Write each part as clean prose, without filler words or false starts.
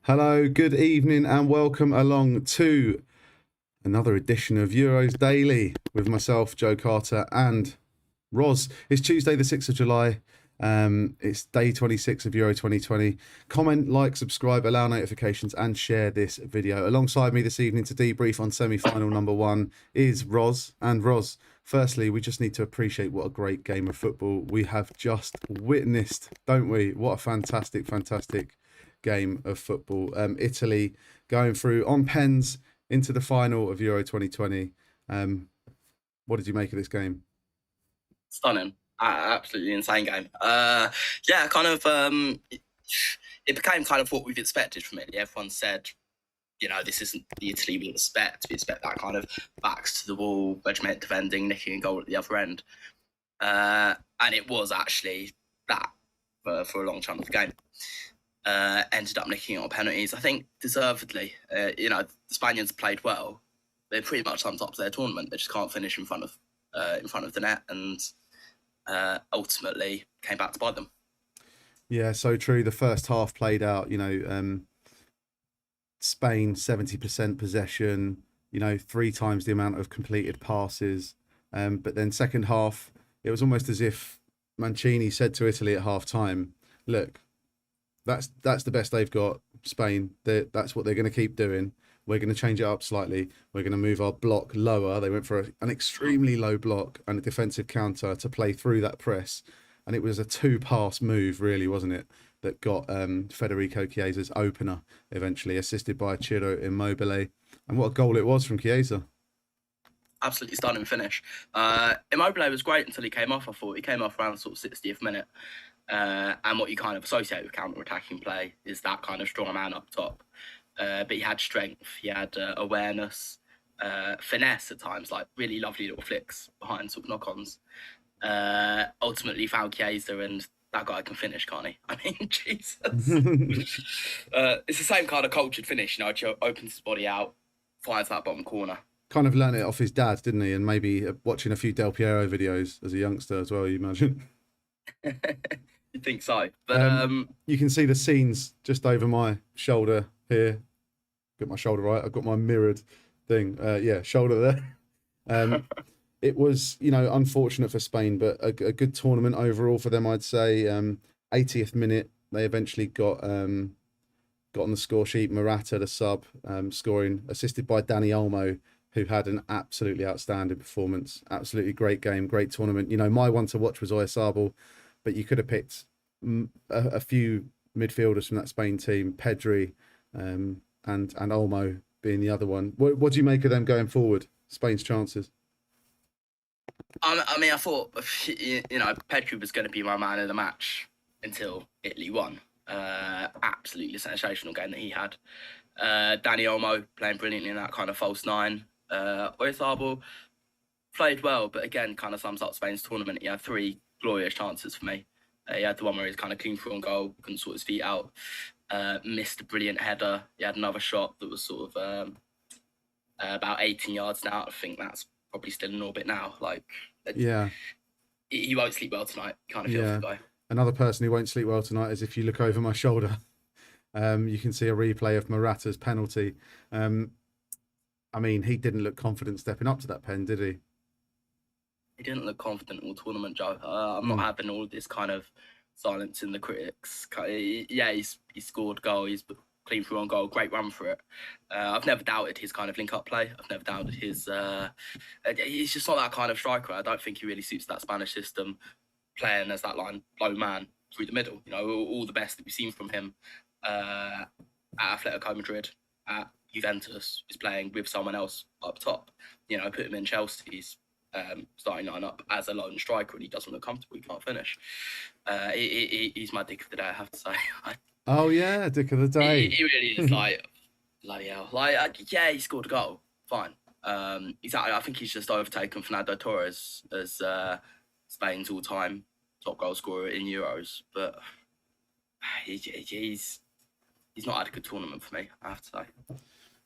Hello, good evening, and welcome along to another edition of Euros Daily with myself, Joe Carter, and Roz. It's Tuesday, the 6th of July. It's day 26 of Euro 2020. Comment, like, subscribe, allow notifications, and share this video. Alongside me this evening to debrief on semi-final number one is Roz. And Roz, firstly, we just need to appreciate what a great game of football we have just witnessed, don't we? What a fantastic game of football. Italy going through on pens into the final of Euro 2020. What did you make of this game? Stunning. Absolutely insane game. It became kind of what we've expected from Italy. Everyone said, this isn't the Italy we expect. We expect that kind of backs to the wall, regiment defending, nicking a goal at the other end. And it was actually that for a long chunk of the game. Ended up nicking it on penalties. I think deservedly. The Spaniards played well. They pretty much summed up their tournament. They just can't finish in front of the net, and ultimately came back to bite them. Yeah, so true. The first half played out, Spain 70% possession, 3 times the amount of completed passes. But then second half, it was almost as if Mancini said to Italy at half time, look, that's the best they've got, Spain. That's what they're going to keep doing. We're going to change it up slightly. We're going to move our block lower. They went for an extremely low block and a defensive counter to play through that press. And it was a 2-pass move, really, wasn't it, that got Federico Chiesa's opener eventually, assisted by Ciro Immobile. And what a goal it was from Chiesa. Absolutely stunning finish. Immobile was great until he came off, I thought. He came off around sort of 60th minute. And what you kind of associate with counter-attacking play is that kind of strong man up top. But he had strength, he had awareness, finesse at times, like really lovely little flicks behind sort of knock-ons. Ultimately found Chiesa, and that guy can finish, can't he? I mean, Jesus. It's the same kind of cultured finish, opens his body out, finds that bottom corner. Kind of learned it off his dad, didn't he? And maybe watching a few Del Piero videos as a youngster as well, you imagine. You think so? But you can see the scenes just over my shoulder here. Got my shoulder right. I've got my mirrored thing. Shoulder there. It was, unfortunate for Spain, but a good tournament overall for them, I'd say. 80th minute, they eventually got on the score sheet. Morata, the sub, scoring, assisted by Dani Olmo, who had an absolutely outstanding performance. Absolutely great game, great tournament. My one to watch was Oyarzabal, but you could have picked a few midfielders from that Spain team, Pedri and Olmo being the other one. What do you make of them going forward, Spain's chances? I mean, I thought, Pedri was going to be my man of the match until Italy won. Absolutely sensational game that he had. Dani Olmo playing brilliantly in that kind of false nine. Oyarzabal played well, but again, kind of sums up Spain's tournament. He had 3 glorious chances for me. He had the one where he was kind of clean through on goal, couldn't sort his feet out, missed a brilliant header. He had another shot that was sort of about 18 yards now. I think that's probably still in orbit now. Yeah, he won't sleep well tonight. Kind of feels the guy. Another person who won't sleep well tonight is if you look over my shoulder. You can see a replay of Morata's penalty. I mean, he didn't look confident stepping up to that pen, did he? He didn't look confident all tournament, Joe. I'm not having all this kind of silence in the critics. Yeah, he scored goal. He's clean through on goal. Great run for it. I've never doubted his kind of link-up play. I've never doubted his... he's just not that kind of striker. I don't think he really suits that Spanish system, playing as that low man through the middle. All the best that we've seen from him at Atletico Madrid, at Juventus, is playing with someone else up top. Put him in Chelsea's starting lineup as a lone striker, and he doesn't look comfortable. He can't finish. He's my dick of the day, I have to say. Oh yeah, dick of the day. He really is bloody hell. He scored a goal. Fine. I think he's just overtaken Fernando Torres as Spain's all-time top goal scorer in Euros, but he's not had a good tournament for me, I have to say.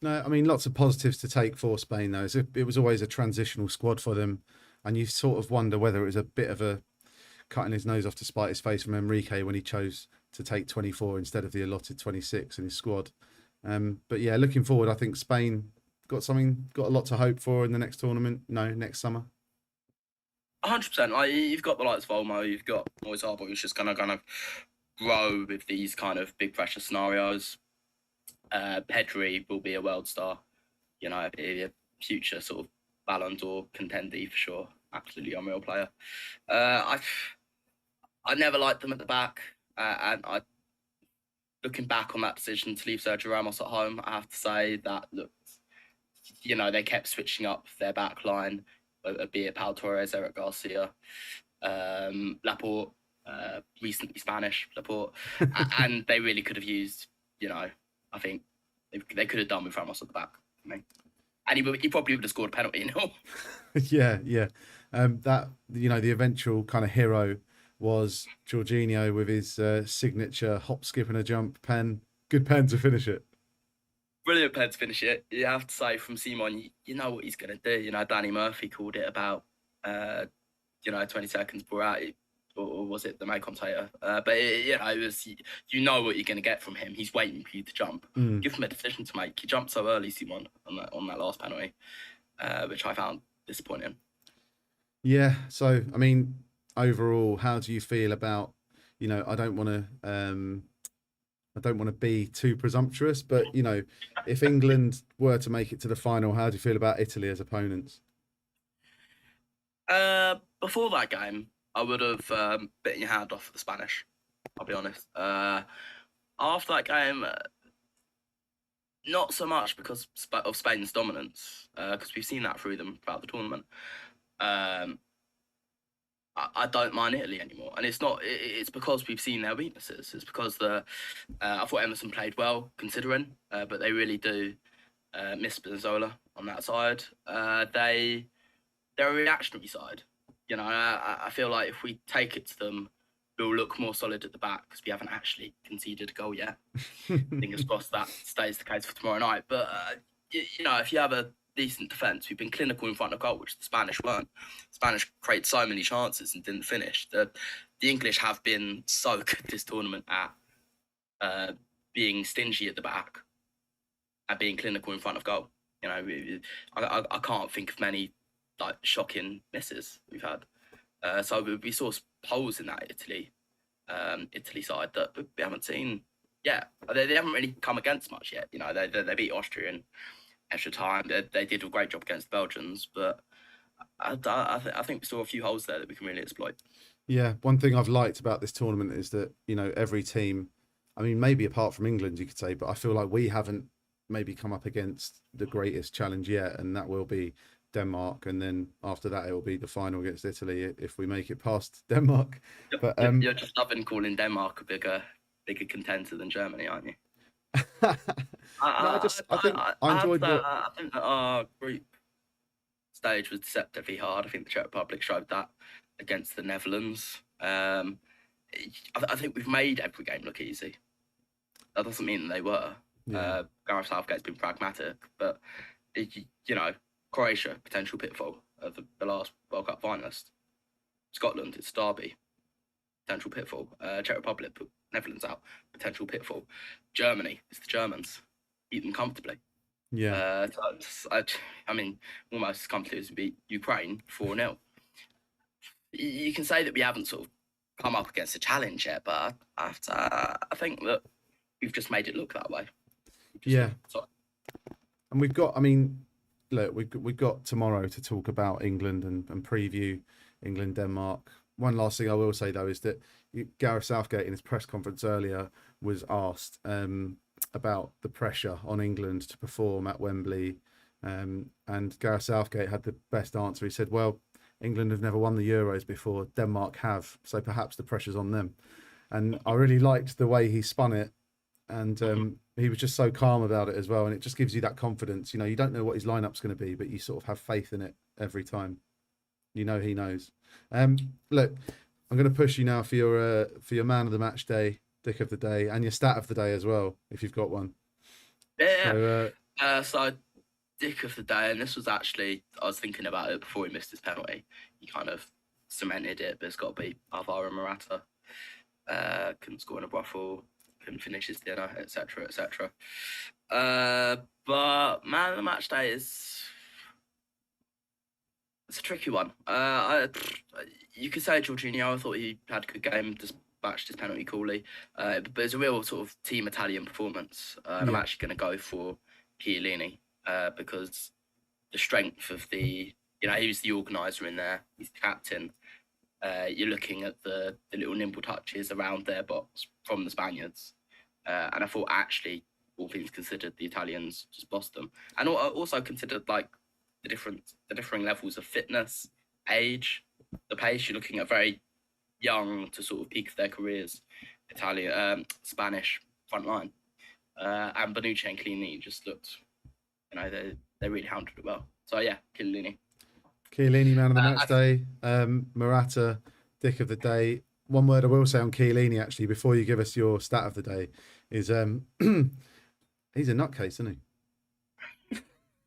No, I mean, lots of positives to take for Spain, though. It was always a transitional squad for them, and you sort of wonder whether it was a bit of a cutting his nose off to spite his face from Enrique when he chose to take 24 instead of the allotted 26 in his squad. But yeah, looking forward, I think Spain got a lot to hope for in the next tournament. No, next summer. 100%. Like, you've got the likes of Olmo, you've got Moise Harbour, who's just gonna kind of grow with these kind of big pressure scenarios. Pedri will be a world star, you know, a future sort of Ballon d'Or contendee for sure. Absolutely unreal player. I never liked them at the back, and looking back on that decision to leave Sergio Ramos at home, I have to say that look, you know, they kept switching up their back line, be it Pau Torres, Eric Garcia, Laporte, recently Spanish Laporte, and they really could have used, you know, I think they could have done with Ramos at the back for me. And he probably would have scored a penalty, you know. Yeah. That, you know, the eventual kind of hero was Jorginho with his signature hop, skip, and a jump pen. Good pen to finish it. Brilliant pen to finish it. You have to say from Simon, you know what he's going to do. You know, Danny Murphy called it about, 20 seconds before out, or was it the main commentator? But it was, you know what you're going to get from him. He's waiting for you to jump. Give him a decision to make. He jumped so early, Simon, on that last penalty, which I found disappointing. Yeah. So, I mean, overall, how do you feel about, you know, I don't want to be too presumptuous, but, you know, if England were to make it to the final, how do you feel about Italy as opponents? Before that game, I would have bitten your hand off for the Spanish. I'll be honest. After that game, not so much because of Spain's dominance, because we've seen that through them throughout the tournament. I don't mind Italy anymore, and it's not. It's because we've seen their weaknesses. It's because I thought Emerson played well considering, but they really do miss Spinazzola on that side. They're a reactionary side. You know, I feel like if we take it to them, we'll look more solid at the back because we haven't actually conceded a goal yet. Fingers crossed that stays the case for tomorrow night. But you know, if you have a decent defence, we've been clinical in front of goal, which the Spanish weren't. The Spanish created so many chances and didn't finish. The English have been so good this tournament at being stingy at the back and being clinical in front of goal. You know, I can't think of many like shocking misses we've had. So we saw holes in that Italy side that we haven't seen yet. They haven't really come against much yet. You know, they beat Austria in extra time. They did a great job against the Belgians, but I think we saw a few holes there that we can really exploit. Yeah, one thing I've liked about this tournament is that, you know, every team, I mean, maybe apart from England, you could say, but I feel like we haven't maybe come up against the greatest challenge yet, and that will be Denmark, and then after that it will be the final against Italy if we make it past Denmark. But you're just loving calling Denmark a bigger contender than Germany, aren't you? I think I enjoyed I think that our group stage was deceptively hard. I think the Czech Republic showed that against the Netherlands. I think we've made every game look easy. That doesn't mean that they were. Yeah. Gareth Southgate's been pragmatic, but you know, Croatia, potential pitfall of the last World Cup finalist. Scotland, it's Derby, potential pitfall. Czech Republic put Netherlands out, potential pitfall. Germany, it's the Germans, beat them comfortably. Yeah. I mean, almost as comfortably as we beat Ukraine 4-0. You can say that we haven't sort of come up against a challenge yet, but I think that we've just made it look that way. Yeah. And we've got, I mean, look, we've got tomorrow to talk about England and preview England, Denmark. One last thing I will say, though, is that Gareth Southgate in his press conference earlier was asked about the pressure on England to perform at Wembley. And Gareth Southgate had the best answer. He said, well, England have never won the Euros before. Denmark have. So perhaps the pressure's on them. And I really liked the way he spun it. And he was just so calm about it as well. And it just gives you that confidence. You know, you don't know what his lineup's going to be, but you sort of have faith in it every time. You know he knows. Look, I'm going to push you now for your man of the match day, dick of the day, and your stat of the day as well, if you've got one. Yeah. So dick of the day, and this was actually, I was thinking about it before he missed his penalty. He kind of cemented it, but it's got to be Alvaro Morata. Couldn't score in a brothel, couldn't finish his dinner, etc., etc. But man of the match day it's a tricky one. You could say Jorginho. I thought he had a good game, dispatched his penalty coolly. But it's a real sort of team Italian performance. And I'm actually going to go for Chiellini because the strength of he was the organiser in there. He's the captain. You're looking at the little nimble touches around their box from the Spaniards. And I thought actually, all things considered, the Italians just bossed them. And also considered like the differing levels of fitness, age, the pace. You're looking at very young to sort of peak of their careers, Spanish front line. And Bonucci and Chiellini just looked, they really handled it well. So yeah, Chiellini. Chiellini, man of the match day. Morata, dick of the day. One word I will say on Chiellini, actually, before you give us your stat of the day, is he's a nutcase, isn't he?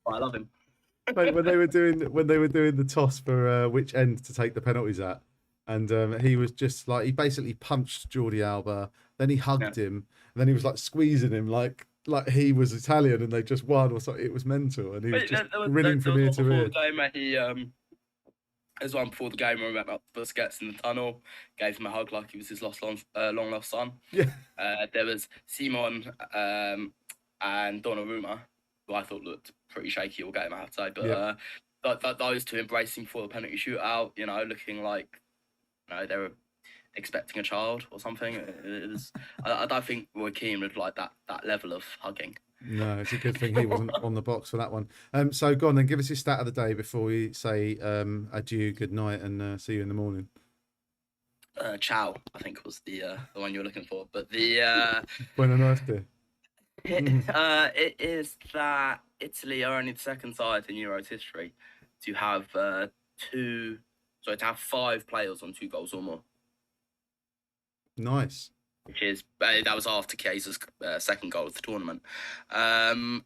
I love him. Mate, when they were doing the toss for which end to take the penalties at, and he was just like, he basically punched Jordi Alba, then he hugged him, and then he was like squeezing him like he was Italian and they just won or something. It was mental, and he was just grinning from ear to ear. There's one before the game where we went up Busquets in the tunnel, gave him a hug like he was his long lost son. Yeah. There was Simon and Donnarumma, who I thought looked pretty shaky all game, I have to say. But those two embracing for the penalty shootout, looking like they were expecting a child or something. It was, I don't think Roy Keane would like that level of hugging. No, it's a good thing he wasn't on the box for that one. So go on then, give us your stat of the day before we say adieu, good night, and see you in the morning. Ciao, I think was the one you were looking for. But the Buona notte. It is that Italy are only the second side in Euros history to have 5 players on 2 goals or more. Nice. Which is that was after Chiesa's second goal of the tournament.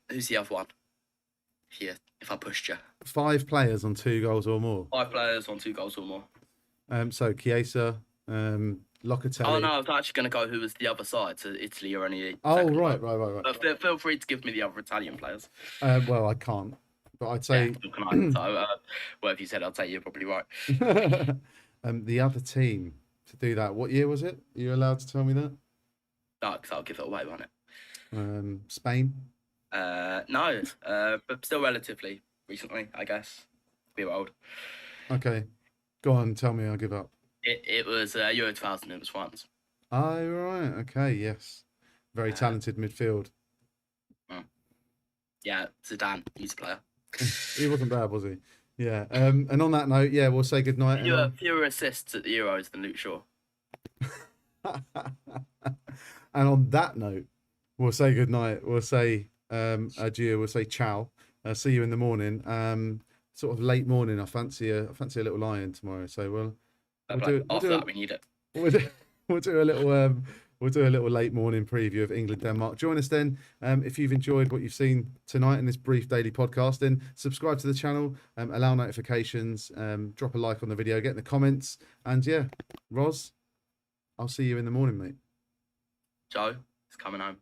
Who's the other one? Here, if I pushed you. 5 players on 2 goals or more. 5 players on 2 goals or more. So Chiesa, Locatelli. Oh no, I was actually going to go who was the other side. So Italy are only. Oh right. But feel free to give me the other Italian players. Well, I can't, but I'd say. Yeah, so whatever you said, I'd say you're probably right. The other team to do that. What year was it? Are you allowed to tell me that? No, because I'll give it away, won't it? Spain. No, but still relatively recently, I guess. A bit old. Okay, go on. Tell me. I'll give up. It was Euro 2000. It was France. Oh right. Okay. Yes. Very talented midfield. Yeah, Zidane. He's a player. He wasn't bad, was he? Yeah. And on that note, yeah, we'll say goodnight. Fewer assists at the Euros than Luke Shaw. And on that note, we'll say goodnight. We'll say adieu. We'll say ciao. See you in the morning. Sort of late morning. I fancy a little lion tomorrow. So we need it. We'll do a little. We'll do a little late morning preview of England Denmark. Join us then if you've enjoyed what you've seen tonight in this brief daily podcast. Then subscribe to the channel, allow notifications, drop a like on the video, get in the comments, and yeah, Roz, I'll see you in the morning, mate. Joe, it's coming home.